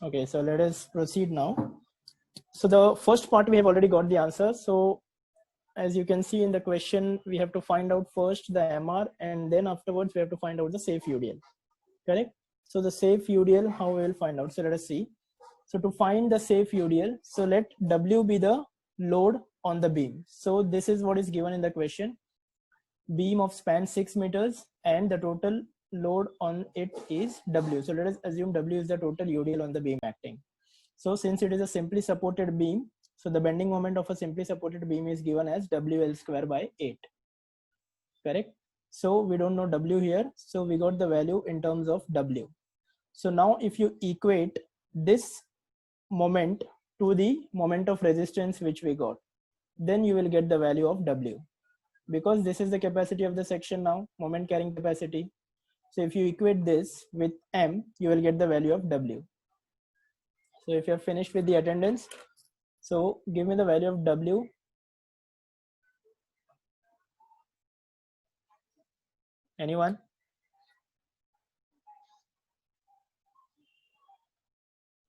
Okay, so let us proceed now. So the first part we have already got the answer. So as you can see in the question, we have to find out first the MR and then afterwards we have to find out the safe UDL. Correct? So the safe UDL, how we will find out? So let us see. So to find the safe UDL, so let W be the load on the beam. So this is what is given in the question. Beam of span 6 meters and the total load on it is W. So let us assume W is the total UDL on the beam acting. So since it is a simply supported beam, so the bending moment of a simply supported beam is given as WL square by 8. Correct? So we don't know W here. So we got the value in terms of W. So now if you equate this moment to the moment of resistance which we got, then you will get the value of W. Because this is the capacity of the section now, moment carrying capacity. So if you equate this with M, you will get the value of W. So if you are finished with the attendance, so give me the value of W. Anyone?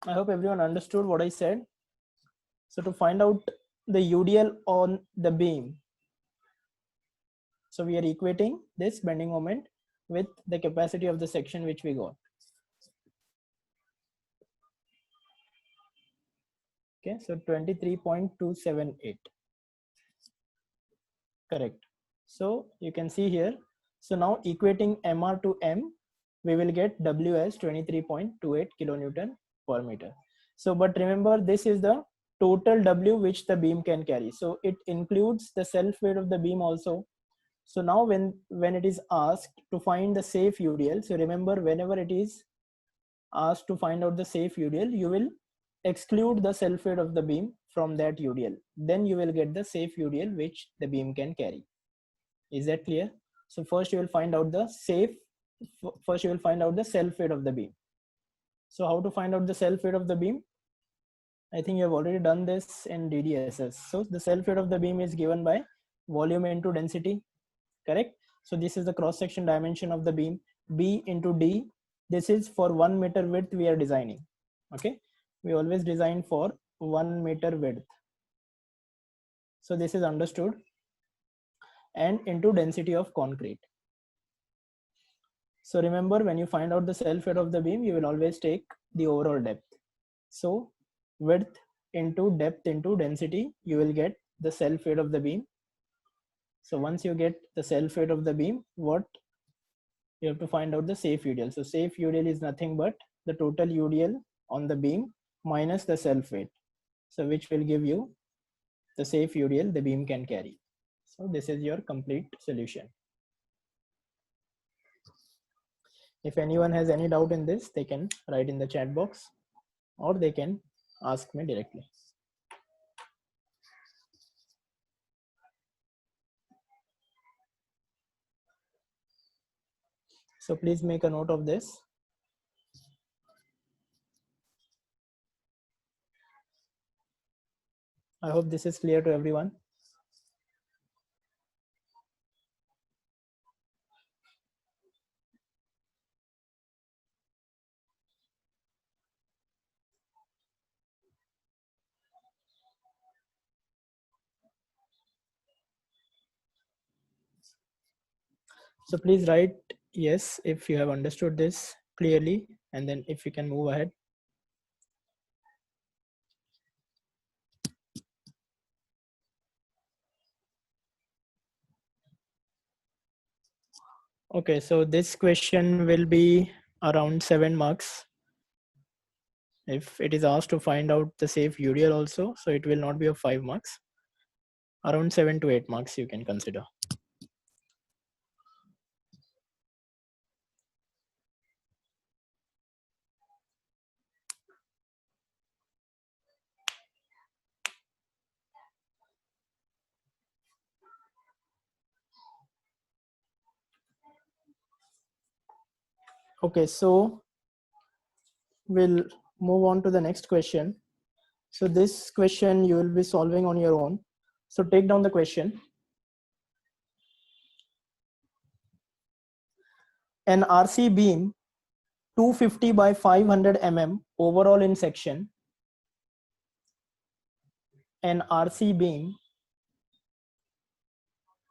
I hope everyone understood what I said. So to find out the UDL on the beam, so we are equating this bending moment with the capacity of the section which we got. Okay, so 23.278. Correct. So you can see here. So now equating MR to M, we will get W as 23.28 kilonewton per meter. So, but remember, this is the total W which the beam can carry. So it includes the self weight of the beam also. So now when it is asked to find the safe UDL, so remember, whenever it is asked to find out the safe UDL, you will exclude the self weight of the beam from that UDL. Then you will get the safe UDL which the beam can carry. Is that clear? So first you will find out the first you will find out the self weight of the beam. So how to find out the self weight of the beam? I think you have already done this in DDSS. So the self weight of the beam is given by volume into density, correct? So this is the cross section dimension of the beam, B into D. This is for 1 meter width we are designing. Okay, we always design for 1 meter width. So this is understood. And into density of concrete. So remember, when you find out the self weight of the beam, you will always take the overall depth. So width into depth into density, you will get the self weight of the beam. So once you get the self weight of the beam, what you have to find out the safe UDL. So safe UDL is nothing but the total UDL on the beam minus the self weight. So which will give you the safe UDL the beam can carry. So this is your complete solution. If anyone has any doubt in this, they can write in the chat box or they can ask me directly. So please make a note of this. I hope this is clear to everyone. So please write yes if you have understood this clearly, and then if you can move ahead. Okay, so this question will be around 7 marks. If it is asked to find out the safe UDL also, so it will not be of 5 marks. Around 7 to 8 marks you can consider. Okay, so we'll move on to the next question. So this question you will be solving on your own. So take down the question. An RC beam 250 by 500 mm overall in section, an RC beam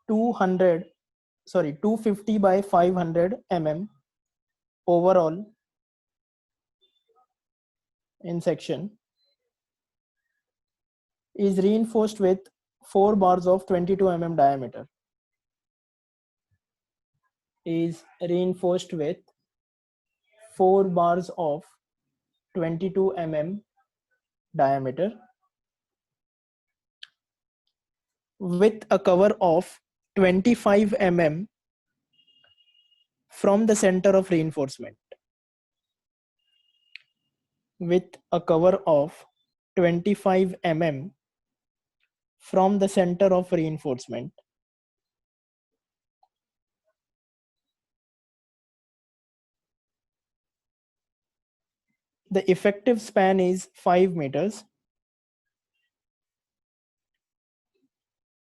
250 by 500 mm overall in section is reinforced with 4 bars of 22 mm diameter. Is reinforced with 4 bars of 22 mm diameter with a cover of 25 mm from the center of reinforcement. With a cover of 25 mm from the center of reinforcement. The effective span is 5 meters.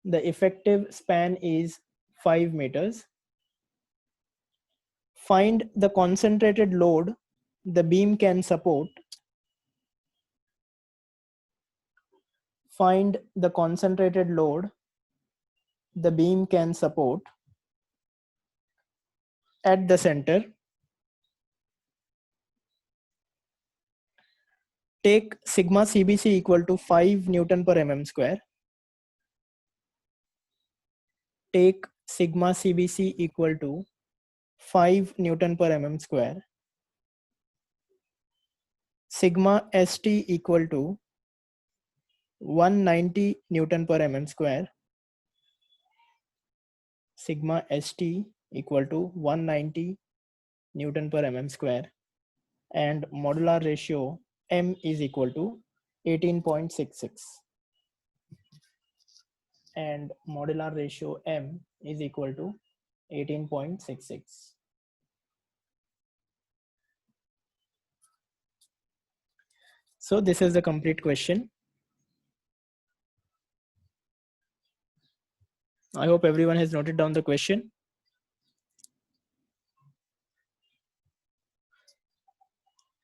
The effective span is 5 meters. Find the concentrated load the beam can support. Find the concentrated load the beam can support at the center. Take sigma CBC equal to 5 Newton per mm square. Take sigma CBC equal to 5 Newton per mm square. Sigma ST equal to 190 Newton per mm square. Sigma ST equal to 190 Newton per mm square, and modular ratio M is equal to 18.66. And modular ratio M is equal to 18.66. So this is the complete question. I hope everyone has noted down the question.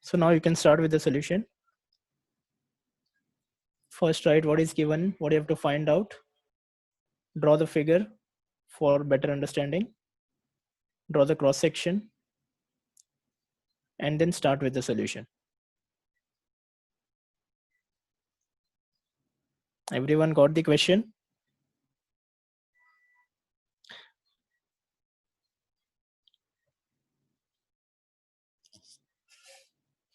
So now you can start with the solution. First, write what is given, what you have to find out. Draw the figure for better understanding. Draw the cross section, and then start with the solution. Everyone got the question?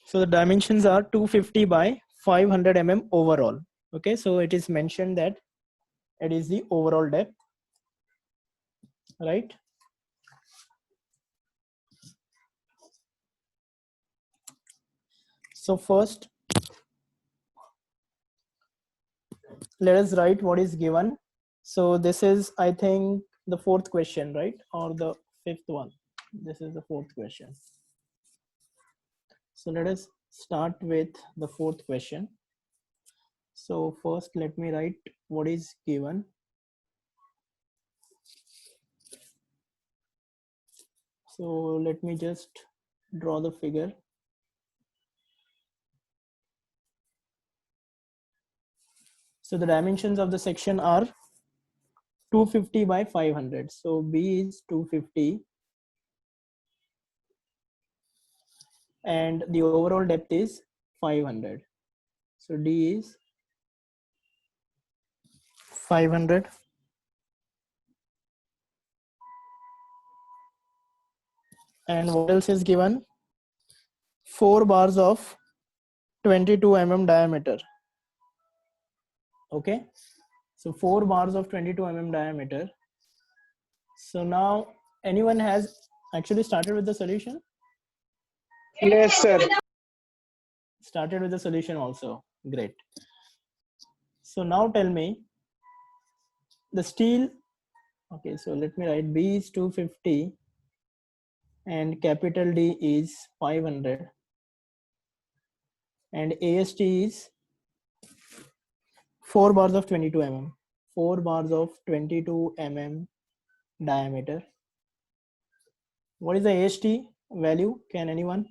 So the dimensions are 250 by 500 mm overall. Okay, so it is mentioned that it is the overall depth, right? So first, let us write what is given. So this is, I think, the fourth question, right? Or the fifth one. This is the fourth question. So let us start with the fourth question. So first, let me write what is given. So let me just draw the figure. So the dimensions of the section are 250 by 500. So B is 250 and the overall depth is 500. So D is 500. And what else is given? 4 bars of 22 mm diameter. Okay. So 4 bars of 22 mm diameter. So now anyone has actually started with the solution? Yes, sir. Started with the solution also. Great. So now tell me the steel. Okay, so let me write B is 250 and capital D is 500 and AST is 4 bars of 22 mm. 4 bars of 22 mm diameter. What is the AST value? Can anyone?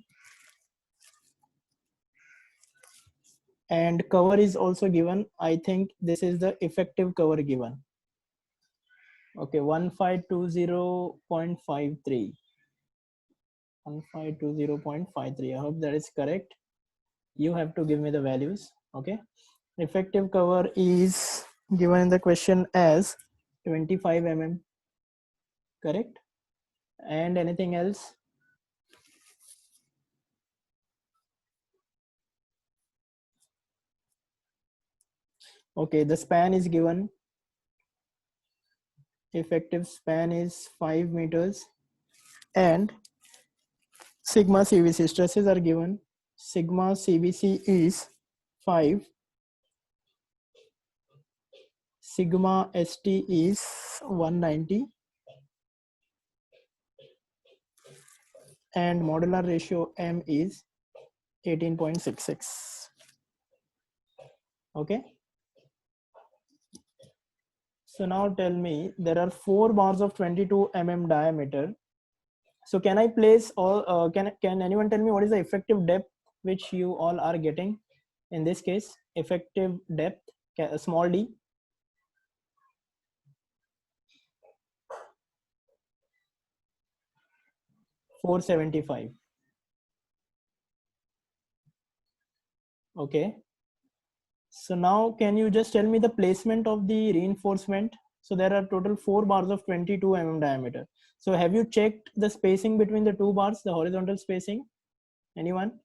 and cover is also given. I think this is the effective cover given. Okay, 1520.53. 1520.53. I hope that is correct. You have to give me the values. Okay, effective cover is given in the question as 25 mm. Correct. And anything else? Okay, the span is given. Effective span is 5 meters, and sigma CVC stresses are given. Sigma CVC is 5. Sigma ST is 190. And modular ratio M is 18.66. Okay. So now tell me, there are 4 bars of 22 mm diameter. So can I place all, can anyone tell me what is the effective depth which you all are getting? In this case, effective depth, small d. $475. Okay. So now can you just tell me the placement of the reinforcement? So there are total 4 bars of 22 mm diameter. So have you checked the spacing between the 2 bars, the horizontal spacing? Anyone?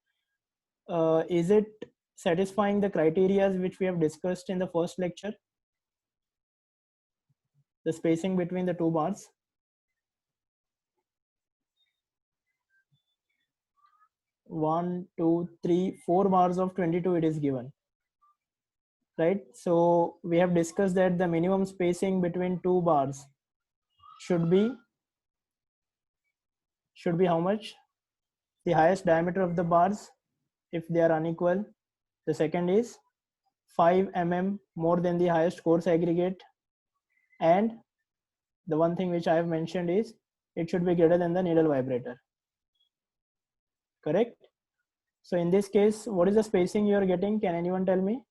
Is it satisfying the criteria which we have discussed in the first lecture? The spacing between the 2 bars? 1, 2, 3, 4 bars of 22 it is given. Right? So we have discussed that the minimum spacing between 2 bars should be how much? The highest diameter of the bars if they are unequal. The second is 5 mm more than the highest coarse aggregate, and the one thing which I have mentioned is it should be greater than the needle vibrator. Correct? So in this case, what is the spacing you are getting? Can anyone tell me?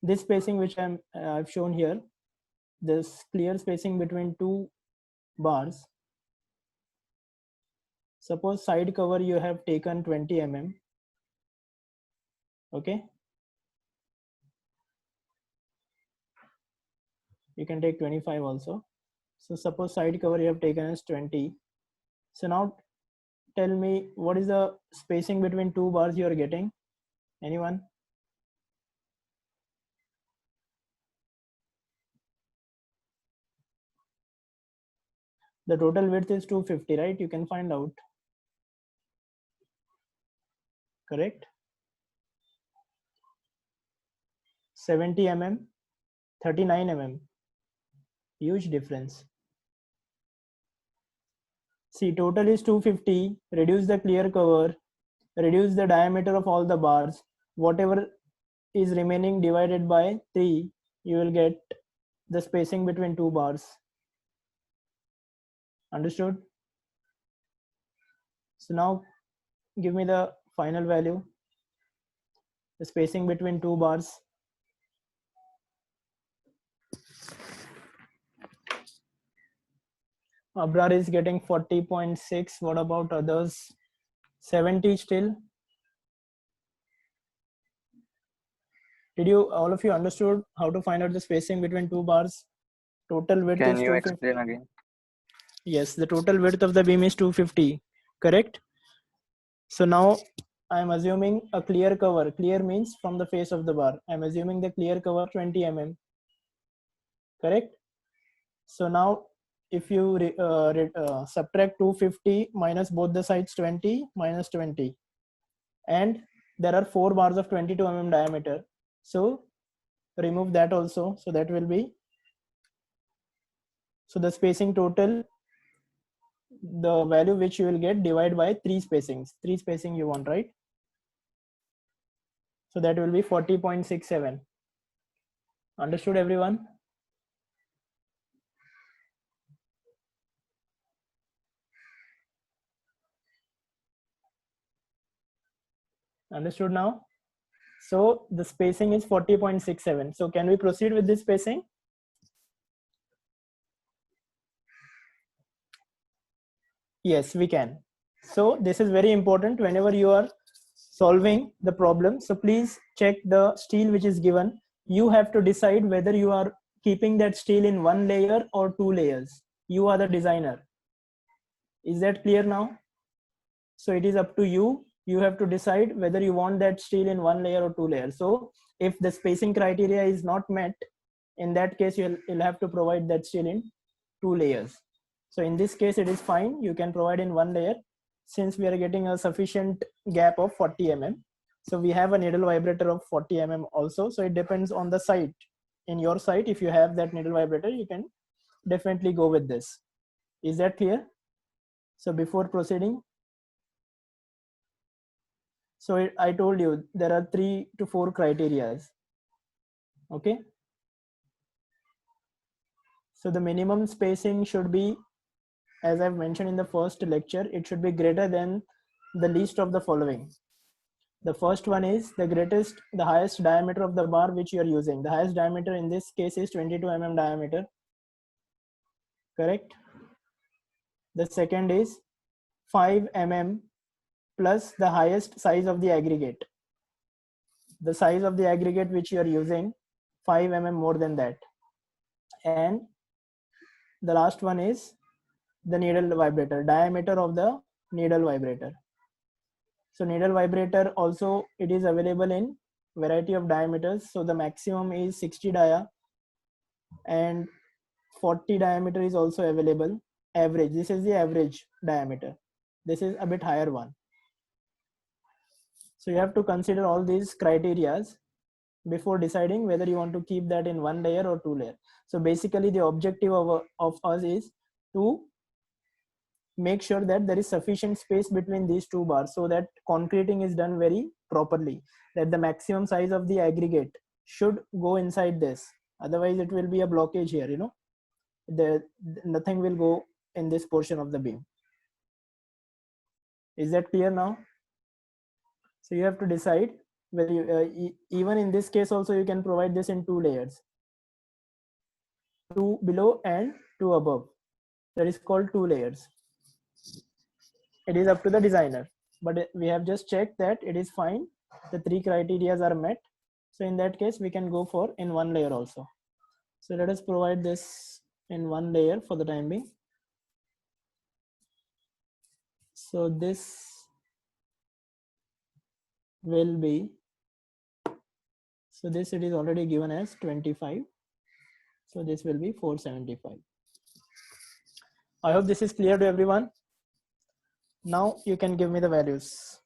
This spacing which I've shown here, this clear spacing between 2 bars. Suppose side cover you have taken 20 mm. Okay. You can take 25 also. So suppose side cover you have taken as 20. So now tell me what is the spacing between 2 bars you are getting? Anyone? The total width is 250, right? You can find out. Correct? 70 mm, 39 mm. Huge difference. See, total is 250. Reduce the clear cover, reduce the diameter of all the bars. Whatever is remaining divided by 3, you will get the spacing between 2 bars. Understood? So now give me the final value, the spacing between 2 bars. Abrar is getting 40.6. What about others? 70 still. Did you, all of you understood how to find out the spacing between 2 bars? Total width Can is you 250. explain again? Yes, the total width of the beam is 250, correct? So now I'm assuming a clear cover. Clear means from the face of the bar. I'm assuming the clear cover 20 mm, correct? So now if you subtract 250 minus both the sides 20 minus 20, and there are 4 bars of 22 mm diameter, so remove that also. So that will be, so the spacing total, the value which you will get, divide by 3 spacings. 3 spacing you want, right? So that will be 40.67. Understood, everyone? Understood now? So the spacing is 40.67. So can we proceed with this spacing? Yes, we can. So this is very important whenever you are solving the problem. So please check the steel which is given. You have to decide whether you are keeping that steel in one layer or two layers. You are the designer. Is that clear now? So it is up to you. You have to decide whether you want that steel in one layer or two layers. So if the spacing criteria is not met, in that case, you'll have to provide that steel in two layers. So in this case, it is fine. You can provide in one layer since we are getting a sufficient gap of 40 mm. So we have a needle vibrator of 40 mm also. So it depends on the site. In your site, if you have that needle vibrator, you can definitely go with this. Is that clear? So before proceeding, so I told you there are 3 to 4 criterias. Okay. So the minimum spacing should be, as I've mentioned in the first lecture, it should be greater than the least of the following. The first one is the highest diameter of the bar which you are using. The highest diameter in this case is 22 mm diameter. Correct. The second is 5 mm plus the highest size of the aggregate. The size of the aggregate which you are using, 5 mm more than that. And the last one is the needle vibrator, diameter of the needle vibrator. So needle vibrator also, it is available in variety of diameters. So the maximum is 60 dia and 40 diameter is also available. Average, this is the average diameter. This is a bit higher one. So you have to consider all these criterias before deciding whether you want to keep that in one layer or two layer. So basically the objective of us is to make sure that there is sufficient space between these two bars so that concreting is done very properly, that the maximum size of the aggregate should go inside this. Otherwise it will be a blockage here, you know, nothing will go in this portion of the beam. Is that clear now? So you have to decide whether you, even in this case also you can provide this in two layers, two below and two above. That is called two layers. It is up to the designer, but we have just checked that it is fine. The three criterias are met. So in that case, we can go for in one layer also. So let us provide this in one layer for the time being. So this will be, so this it is already given as 25. So this will be 475. I hope this is clear to everyone. Now you can give me the values.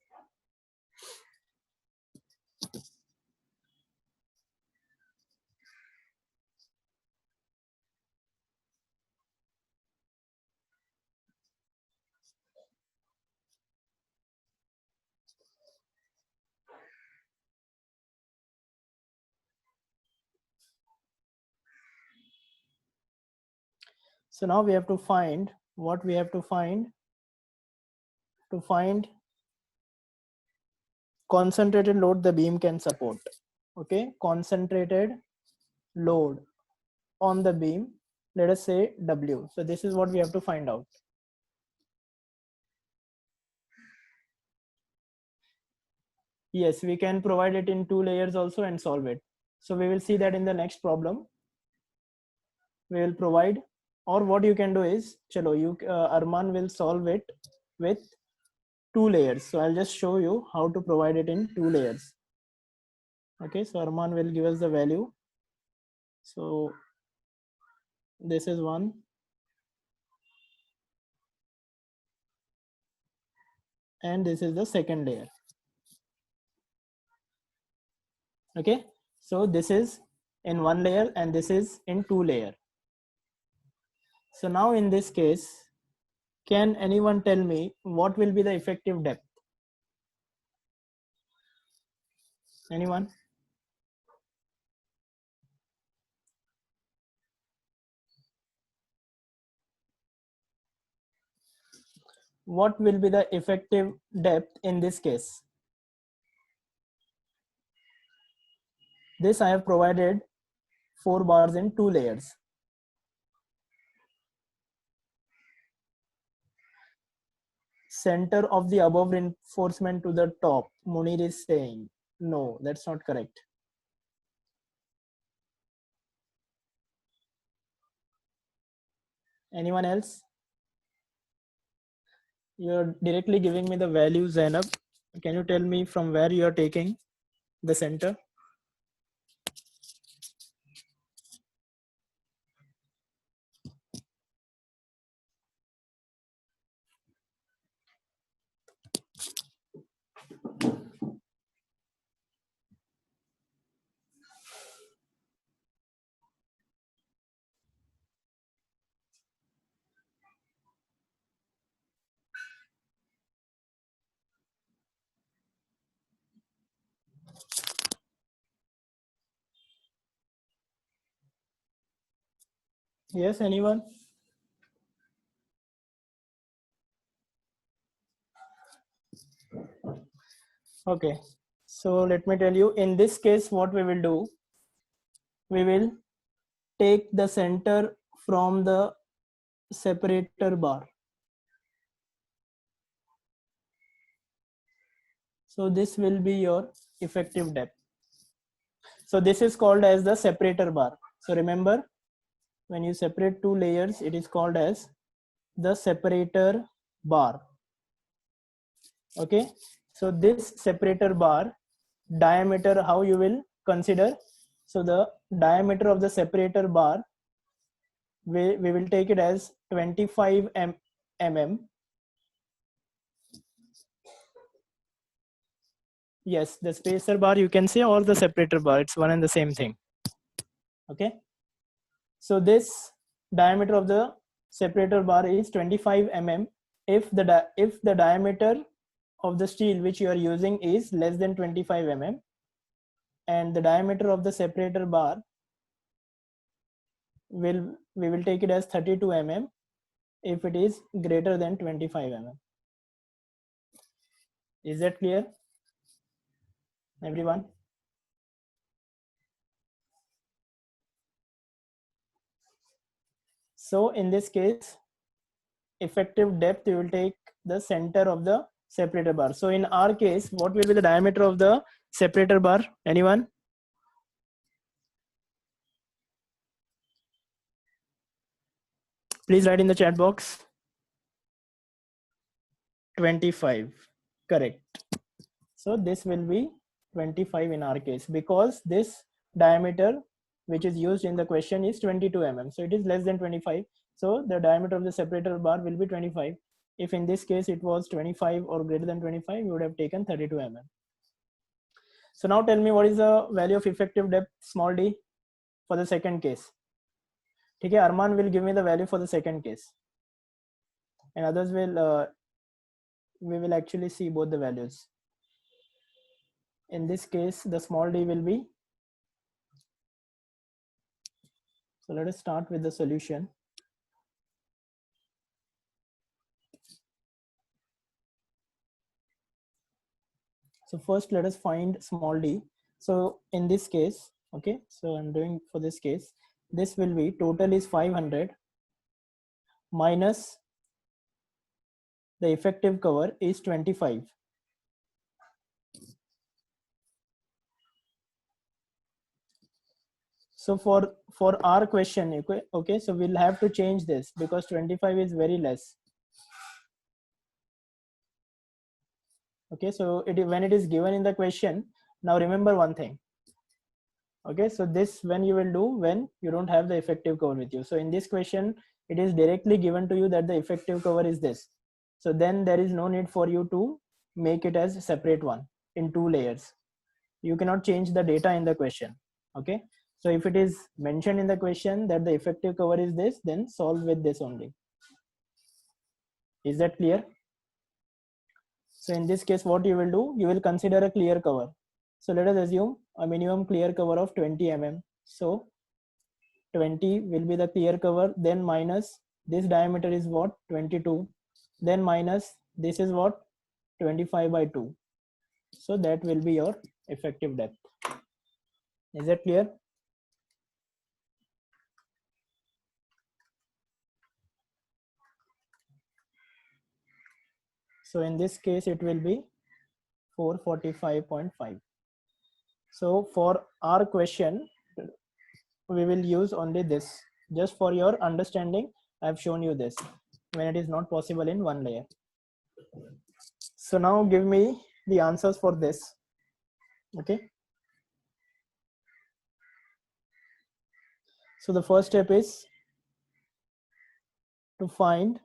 So now we have to find what we have to find concentrated load the beam can support. Okay, concentrated load on the beam, let us say W. So this is what we have to find out. Yes, we can provide it in two layers also and solve it. So we will see that in the next problem. We will provide, or what you can do is, chalo, Arman will solve it with two layers. So I'll just show you how to provide it in two layers. Okay, so Arman will give us the value. So this is one. And this is the second layer. Okay, so this is in one layer and this is in two layer. So now in this case, can anyone tell me what will be the effective depth? Anyone? What will be the effective depth in this case? This I have provided 4 bars in 2 layers. Center of the above reinforcement to the top, Munir is saying. No, that's not correct. Anyone else? You're directly giving me the value, Zainab. Can you tell me from where you are taking the center? Yes, anyone? Okay, so let me tell you, in this case, what we will do, we will take the center from the separator bar. So this will be your effective depth. So this is called as the separator bar. So remember, when you separate 2 layers, it is called as the separator bar. Okay, so this separator bar diameter, how you will consider? So the diameter of the separator bar, we will take it as 25 mm. Yes, the spacer bar you can say, or the separator bar, it's one and the same thing. Okay, so this diameter of the separator bar is 25 mm if the diameter of the steel which you are using is less than 25 mm, and the diameter of the separator bar we will take it as 32 mm if it is greater than 25 mm. Is that clear, everyone? So in this case, effective depth, you will take the center of the separator bar. So in our case, what will be the diameter of the separator bar? Anyone? Please write in the chat box. 25. Correct. So this will be 25 in our case, because this diameter which is used in the question is 22 mm. So it is less than 25. So the diameter of the separator bar will be 25. If in this case it was 25 or greater than 25, you would have taken 32 mm. So now tell me, what is the value of effective depth, small d, for the second case? Okay, Arman will give me the value for the second case, and others will we will actually see both the values. In this case, the small d will be, so let us start with the solution. So first let us find small d. So in this case, okay, so I'm doing for this case, this will be, total is 500 minus the effective cover is 25. So for our question, okay, so we'll have to change this because 25 is very less. Okay, so when it is given in the question, now remember one thing. Okay, so this when you will do when you don't have the effective cover with you. So in this question, it is directly given to you that the effective cover is this. So then there is no need for you to make it as a separate one in 2 layers. You cannot change the data in the question. Okay, so if it is mentioned in the question that the effective cover is this, then solve with this only. Is that clear? So in this case, what you will do, you will consider a clear cover. So let us assume a minimum clear cover of 20 mm. So 20 will be the clear cover, then minus this diameter is what, 22, then minus this is what, 25 by 2. So that will be your effective depth. Is that clear? So in this case, it will be 445.5. So for our question, we will use only this. Just for your understanding, I have shown you this when it is not possible in one layer. So now give me the answers for this. Okay. So the first step is to find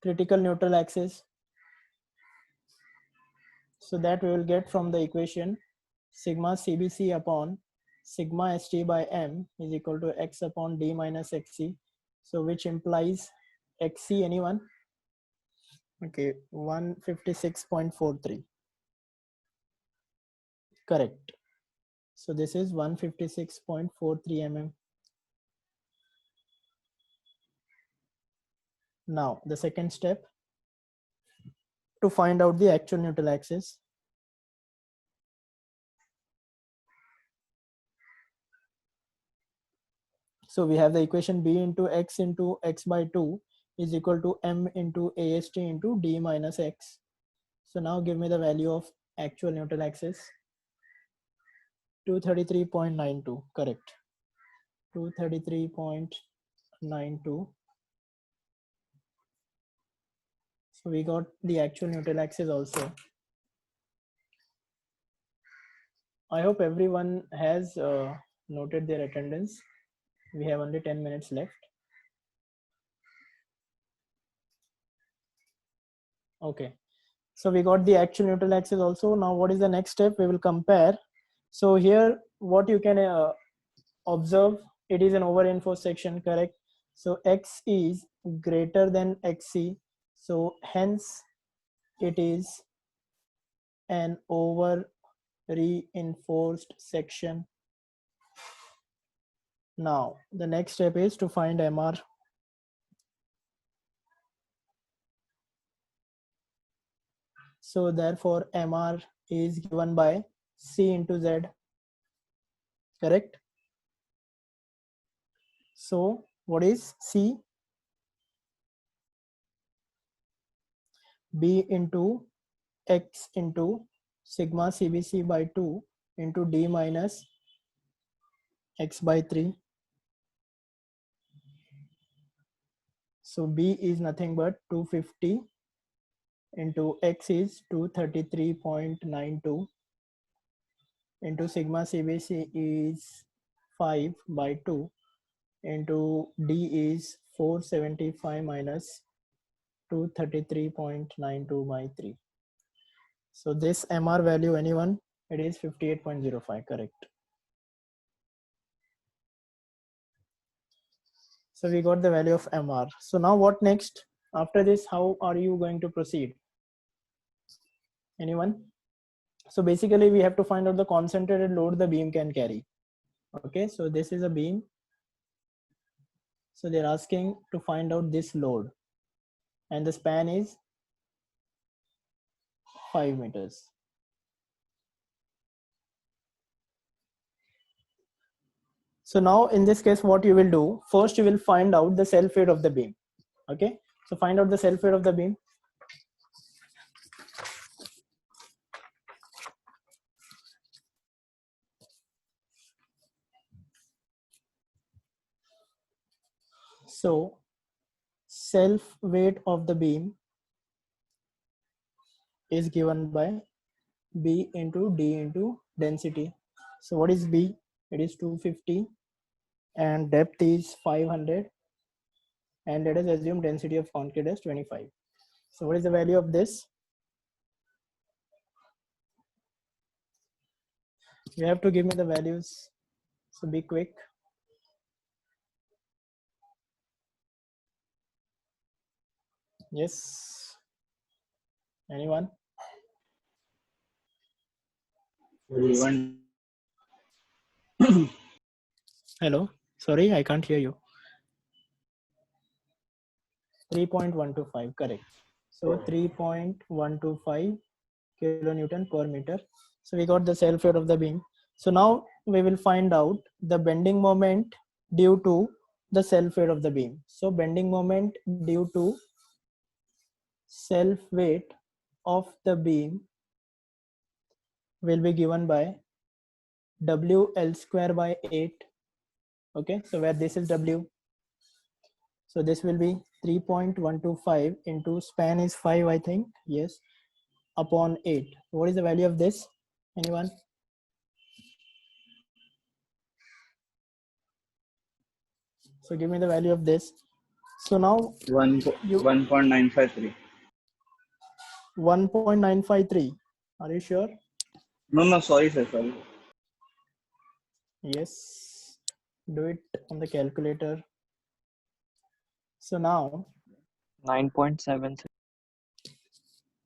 critical neutral axis. So that we will get from the equation sigma CBC upon sigma ST by M is equal to X upon D minus XC. So which implies XC, anyone? Okay, 156.43. Correct. So this is 156.43 mm. Now the second step, to find out the actual neutral axis. So we have the equation B into X by 2 is equal to M into AST into D minus X. So now give me the value of actual neutral axis. 233.92, correct. 233.92. So we got the actual neutral axis also. I hope everyone has noted their attendance. We have only 10 minutes left. Okay. So we got the actual neutral axis also. Now what is the next step? We will compare. So here what you can observe, it is an over-enforced section, correct? So X is greater than XC. So hence it is an over reinforced section. Now the next step is to find MR. So therefore MR is given by C into Z, correct? So what is C? B into X into sigma CBC by 2 into D minus X by 3. So B is nothing but 250 into X is 233.92 into sigma CBC is 5 by 2 into D is 475 minus 233.92 by 3. So this MR value, anyone? It is 58.05, correct. So we got the value of MR. So now what next? After this, how are you going to proceed? Anyone? So basically we have to find out the concentrated load the beam can carry. Okay, so this is a beam. So they're asking to find out this load and the span is 5 meters. So now in this case, what you will do, first you will find out the self weight of the beam. Okay, so find out the self weight of the beam. So self weight of the beam is given by B into D into density. So what is B? It is 250 and depth is 500 and let us assume density of concrete as 25. So what is the value of this? You have to give me the values. So be quick. Yes. Anyone? Hello. Sorry, I can't hear you. 3.125, correct. So 3.125 kilonewton per meter. So we got the self weight of the beam. So now we will find out the bending moment due to the self weight of the beam. So bending moment due to self weight of the beam will be given by WL square by 8. Okay, so where this is W, so this will be 3.125 into span is 5, I think, yes, upon 8. What is the value of this? Anyone? So give me the value of this. So now you 1.953. 1.953. Are you sure? No, sorry, sir, sorry. Yes. Do it on the calculator. So now, 9.76.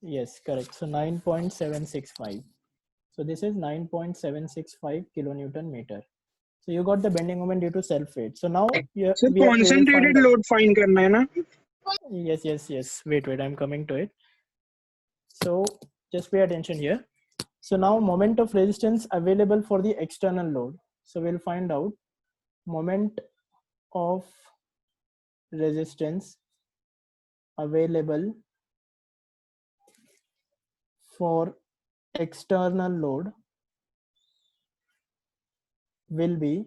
yes, correct. So 9.765. So this is 9.765 kilonewton meter. So you got the bending moment due to self weight. So now Sir, we will concentrated find out. load find करना है ना? Yes. Wait. I'm coming to it. So just pay attention here. So now moment of resistance available for the external load. So we'll find out moment of resistance available for external load will be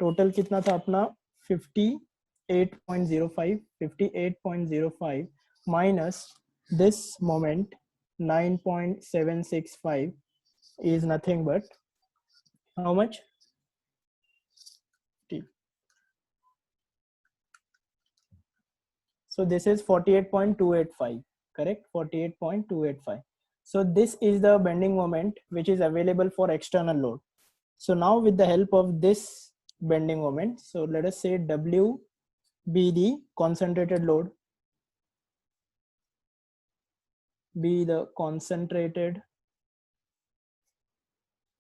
total कितना था अपना 58.05 minus this moment 9.765 is nothing but how much? T. So this is 48.285, correct? 48.285. So this is the bending moment which is available for external load. So now with the help of this bending moment, so let us say W be the concentrated load, be the concentrated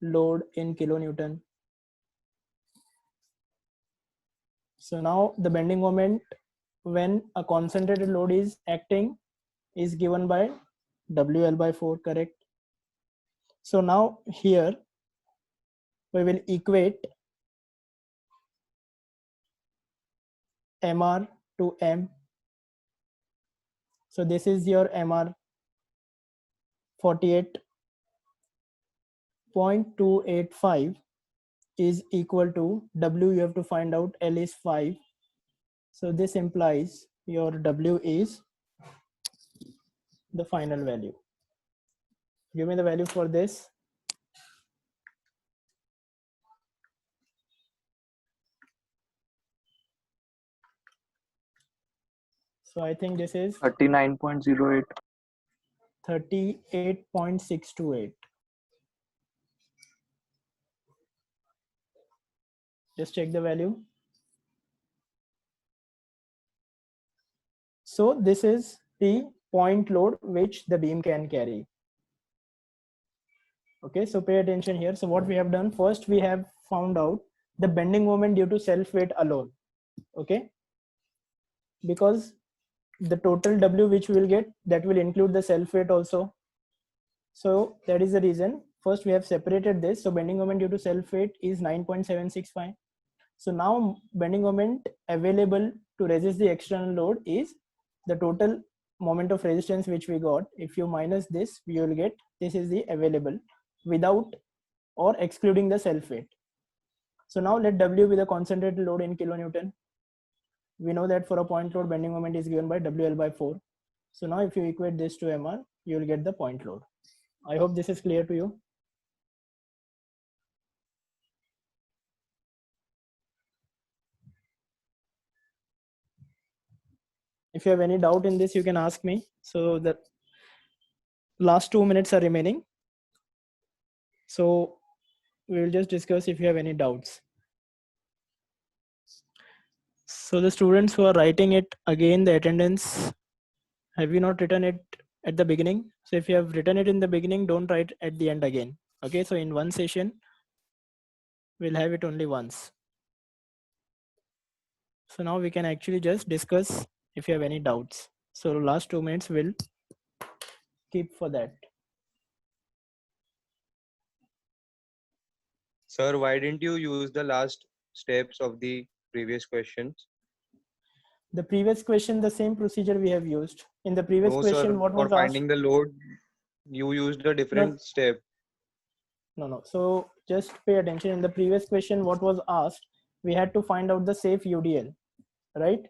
load in kilonewton. So now the bending moment when a concentrated load is acting is given by WL by 4, correct? So now here we will equate MR to M. So this is your MR 48.285 is equal to W, you have to find out, L is 5. So this implies your W is the final value. Give me the value for this. So I think this is 39.08. 38.628. Just check the value. So this is the point load which the beam can carry. Okay, so pay attention here. So what we have done, first we have found out the bending moment due to self weight alone. Okay, because the total W which we will get, that will include the self weight also. So that is the reason first we have separated this. So bending moment due to self weight is 9.765. So now bending moment available to resist the external load is the total moment of resistance which we got. If you minus this, you will get this is the available without or excluding the self weight. So now let W be the concentrated load in kilonewton. We know that for a point load, bending moment is given by WL by 4. So now if you equate this to MR, you will get the point load. I hope this is clear to you. If you have any doubt in this, you can ask me. So the last 2 minutes are remaining. So we will just discuss if you have any doubts. So the students who are writing it again, the attendance, have you not written it at the beginning? So if you have written it in the beginning, don't write at the end again. Okay, so in one session, we'll have it only once. So now we can actually just discuss if you have any doubts. So last 2 minutes we'll keep for that. Sir, why didn't you use the last steps of the previous questions? The previous question, the same procedure we have used. In the previous No, question, sir. what For was asked? finding the load, you used a No, different step. no. So just pay attention. In the previous question, what was asked? We had to find out the safe UDL, right?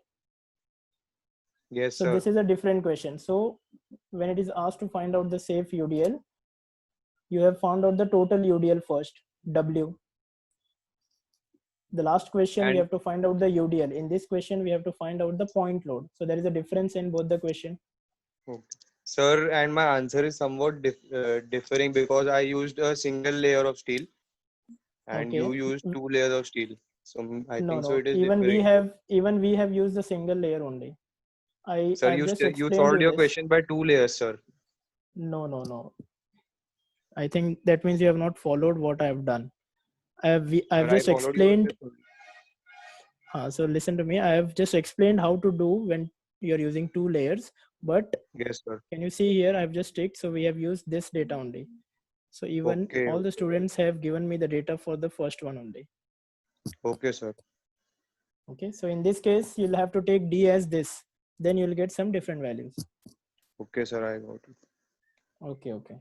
Yes, So sir. this is a different question. So when it is asked to find out the safe UDL, you have found out the total UDL first, W. The last question, we And have to find out the UDL. In this question, we have to find out the point load. So there is a difference in both the question. okay. Sir, and my answer is somewhat differing because I used a single layer of steel and you Okay. used 2 layers of steel. So I No, think so no. it is Even we differing. have used a single layer only. Sir, I've just you explained solved you your this. question by 2 layers, sir. No, no, no. I think that means you have not followed what I have done. I've Sir, I just followed your explained. steps. So listen to me. I have just explained how to do when you're using 2 layers. But Yes, sir. can you see here? I've just ticked. So we have used this data only. So even Okay, all the students have given me the data for the first one only. okay, sir. Okay. So in this case, you'll have to take D as this. Then you'll get some different values. Okay, sir, I got it. Okay. Okay.